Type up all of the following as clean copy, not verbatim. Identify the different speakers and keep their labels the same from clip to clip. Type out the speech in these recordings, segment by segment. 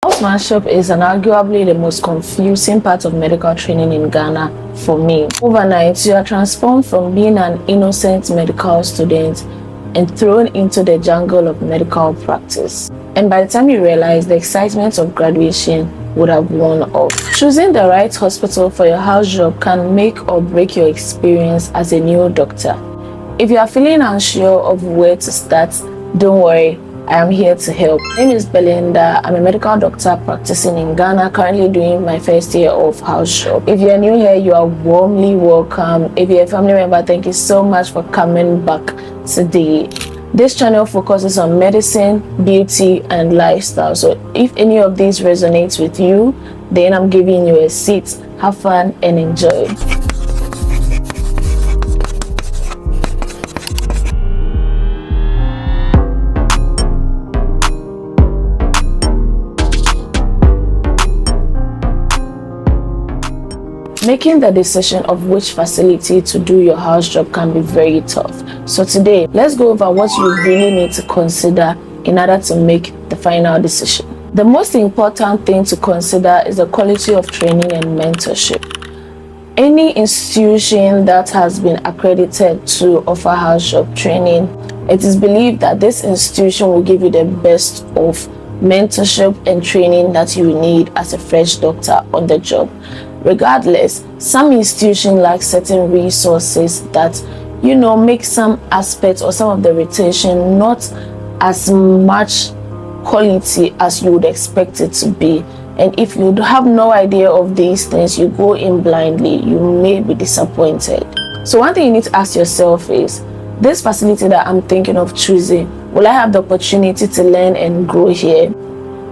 Speaker 1: Housemanship is arguably the most confusing part of medical training in Ghana for me. Overnight, you are transformed from being an innocent medical student and thrown into the jungle of medical practice. And by the time you realize, the excitement of graduation would have worn off. Choosing the right hospital for your house job can make or break your experience as a new doctor. If you are feeling unsure of where to start, don't worry, I am here to help. My name is Belinda. I'm a medical doctor practicing in Ghana, currently doing my first year of Housejob. If you're new here, you are warmly welcome. If you're a family member, thank you so much for coming back today. This channel focuses on medicine, beauty, and lifestyle. So if any of these resonates with you, then I'm giving you a seat. Have fun and enjoy. Making the decision of which facility to do your house job can be very tough. So today, let's go over what you really need to consider in order to make the final decision. The most important thing to consider is the quality of training and mentorship. Any institution that has been accredited to offer house job training, it is believed that this institution will give you the best of mentorship and training that you need as a fresh doctor on the job. Regardless, some institutions lack certain resources that, make some aspects or some of the rotation not as much quality as you would expect it to be. And if you have no idea of these things, you go in blindly, you may be disappointed. So one thing you need to ask yourself is, this facility that I'm thinking of choosing, will I have the opportunity to learn and grow here?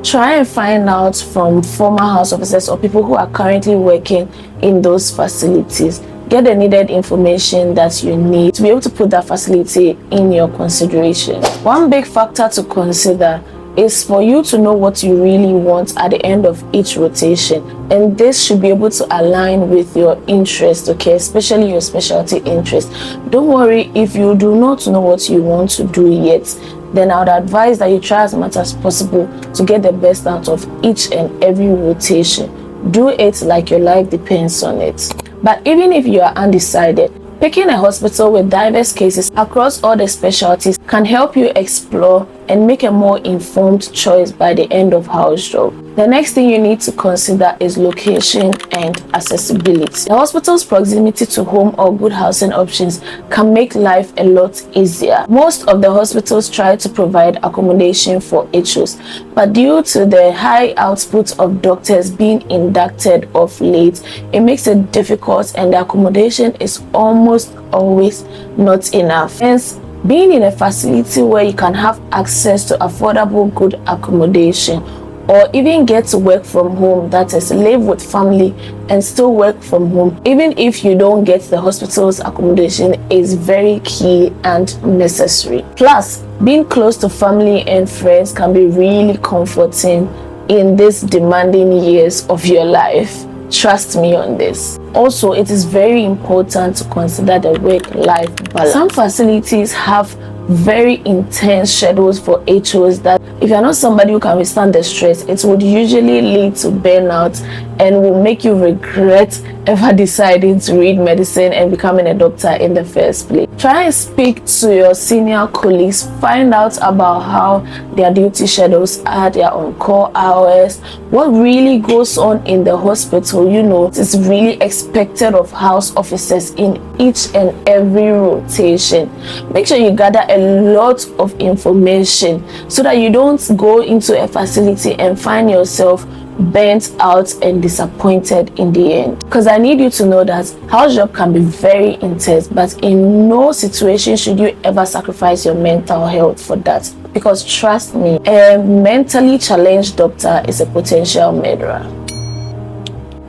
Speaker 1: Try and find out from former house officers or people who are currently working in those facilities. Get the needed information that you need to be able to put that facility in your consideration. One big factor to consider is for you to know what you really want at the end of each rotation, and this should be able to align with your interest, okay, especially your specialty interest. Don't worry if you do not know what you want to do yet, then I would advise that you try as much as possible to get the best out of each and every rotation. Do it like your life depends on it. But even if you are undecided, picking a hospital with diverse cases across all the specialties can help you explore and make a more informed choice by the end of house job. The next thing you need to consider is location and accessibility. The hospital's proximity to home or good housing options can make life a lot easier. Most of the hospitals try to provide accommodation for HOs, but due to the high output of doctors being inducted of late, it makes it difficult and the accommodation is almost always not enough. Hence, being in a facility where you can have access to affordable good accommodation or even get to work from home, that is, live with family and still work from home, even if you don't get the hospital's accommodation, is very key and necessary. Plus, being close to family and friends can be really comforting in these demanding years of your life. Trust me on this. Also, it is very important to consider the work-life balance. Some facilities have very intense schedules for HOs that if you're not somebody who can withstand the stress, it would usually lead to burnout and will make you regret ever deciding to read medicine and becoming a doctor in the first place. Try and speak to your senior colleagues, find out about how their duty schedules are, their on-call hours, what really goes on in the hospital. It's really expected of house officers in each and every rotation. Make sure you gather a lot of information so that you don't go into a facility and find yourself burnt out and disappointed in the end. Because I need you to know that house job can be very intense, but in no situation should you ever sacrifice your mental health for that. Because trust me, a mentally challenged doctor is a potential murderer.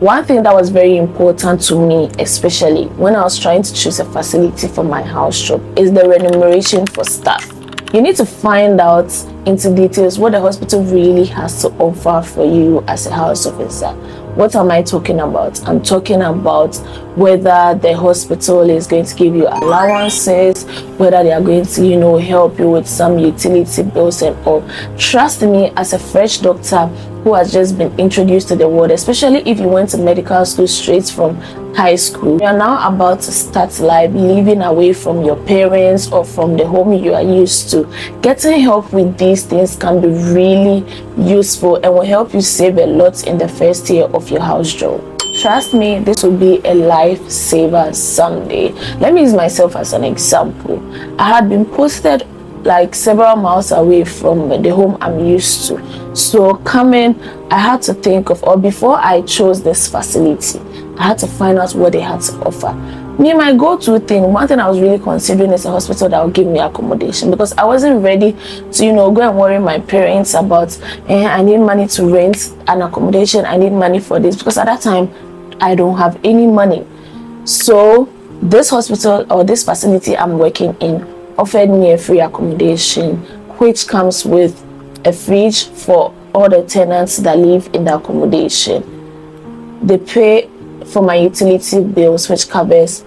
Speaker 1: One thing that was very important to me, especially when I was trying to choose a facility for my house job, is the remuneration for staff. You need to find out into details what the hospital really has to offer for you as a house officer. What am I talking about? I'm talking about whether the hospital is going to give you allowances, whether they are going to, help you with some utility bills and all. Trust me, as a fresh doctor, who has just been introduced to the world, especially if you went to medical school straight from high school. You are now about to start life, living away from your parents or from the home you are used to. Getting help with these things can be really useful and will help you save a lot in the first year of your house job. Trust me, this will be a lifesaver someday. Let me use myself as an example. I had been posted like several miles away from the home I'm used to. So coming, I had to think of, or before I chose this facility, I had to find out what they had to offer. Me, my go-to thing, one thing I was really considering is a hospital that would give me accommodation, because I wasn't ready to, go and worry my parents about, I need money to rent an accommodation, I need money for this, because at that time, I don't have any money. So this hospital or this facility I'm working in offered me a free accommodation, which comes with a fridge for all the tenants that live in the accommodation. They pay for my utility bills, which covers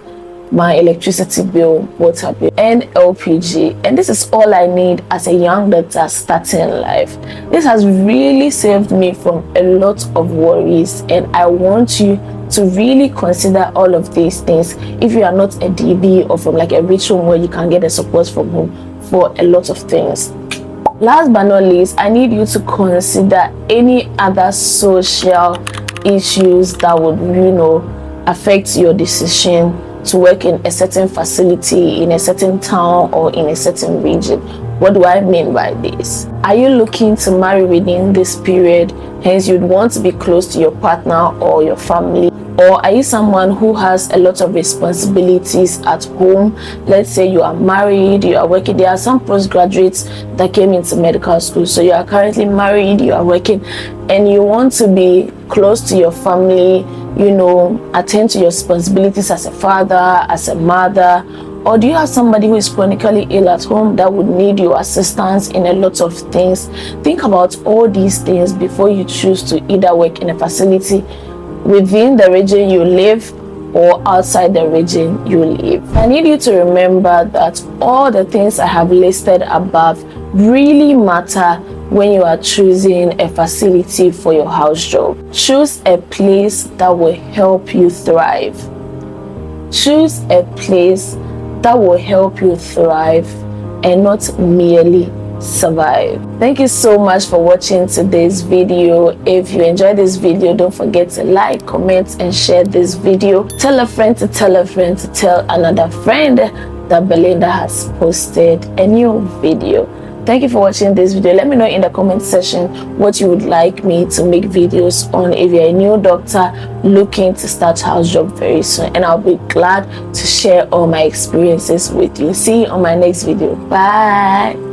Speaker 1: my electricity bill, water bill, and LPG. And this is all I need as a young doctor starting life. This has really saved me from a lot of worries, and I want you to really consider all of these things if you are not a DB or from like a rich home where you can get the support from home for a lot of things. Last but not least, I need you to consider any other social issues that would, affect your decision to work in a certain facility, in a certain town, or in a certain region. What do I mean by this? Are you looking to marry within this period? Hence, you'd want to be close to your partner or your family. Or are you someone who has a lot of responsibilities at home? Let's say you are married, you are working. There are some postgraduates that came into medical school. So you are currently married, you are working, and you want to be close to your family, attend to your responsibilities as a father, as a mother. Or do you have somebody who is chronically ill at home that would need your assistance in a lot of things? Think about all these things before you choose to either work in a facility within the region you live or outside the region you live. I need you to remember that all the things I have listed above really matter when you are choosing a facility for your house job. Choose a place that will help you thrive. Choose a place that will help you thrive and not merely survive. Thank you so much for watching today's video. If you enjoyed this video, don't forget to like, comment, and share this video. Tell a friend to tell a friend to tell another friend that Belinda has posted a new video. Thank you for watching this video. Let me know in the comment section what you would like me to make videos on if you're a new doctor looking to start house job very soon, and I'll be glad to share all my experiences with you. See you on my next video. Bye.